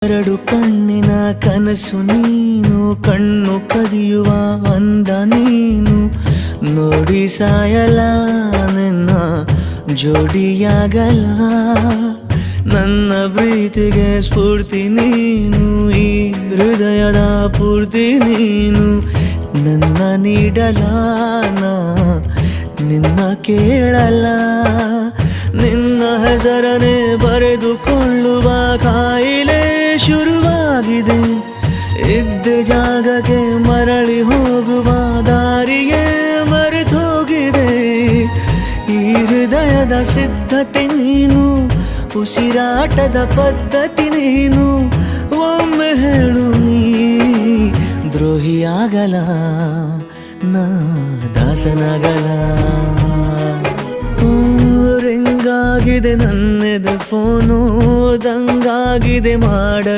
ಎರಡು ಕಣ್ಣಿನ ಕನಸು ನೀನು, ಕಣ್ಣು ಕದಿಯುವ ಅಂದ ನೀನು, ನೋಡಿ ಸಾಯಲ ನಿನ್ನ ಜೋಡಿಯಾಗಲ. ನನ್ನ ಪ್ರೀತಿಗೆ ಸ್ಫೂರ್ತಿ ನೀನು, ಈ ಹೃದಯದ ಪೂರ್ತಿ ನೀನು, ನನ್ನ ನೀಡಲ ನಾ ನಿನ್ನ ಕೇಳಲ. ನಿನ್ನ ಹೆಸರನೆ ಬರೆದುಕೊಳ್ಳುವ ಕಾಯಿಲೆ ಶುರುವಾಗಿದೆ, ಇದ್ದ ಜಾಗಕ್ಕೆ ಮರಳಿ ಹೋಗುವ ದಾರಿಗೆ ಮರೆತೋಗಿದೆ. ಈ ಹೃದಯದ ಸಿದ್ಧತೆ ನೀನು, ಉಸಿರಾಟದ ಪದ್ಧತಿ ನೀನು, ಒಮ್ಮೆ ಹೇಳು ನೀ ದ್ರೋಹಿಯಾಗಲ ನಾ ದಾಸನಾಗಲ. ರಿಂಗಾಗಿದೆ ನನ್ನೆದೆ ಫೋನು, ದಂಗಾಗಿದೆ ಮಾಡ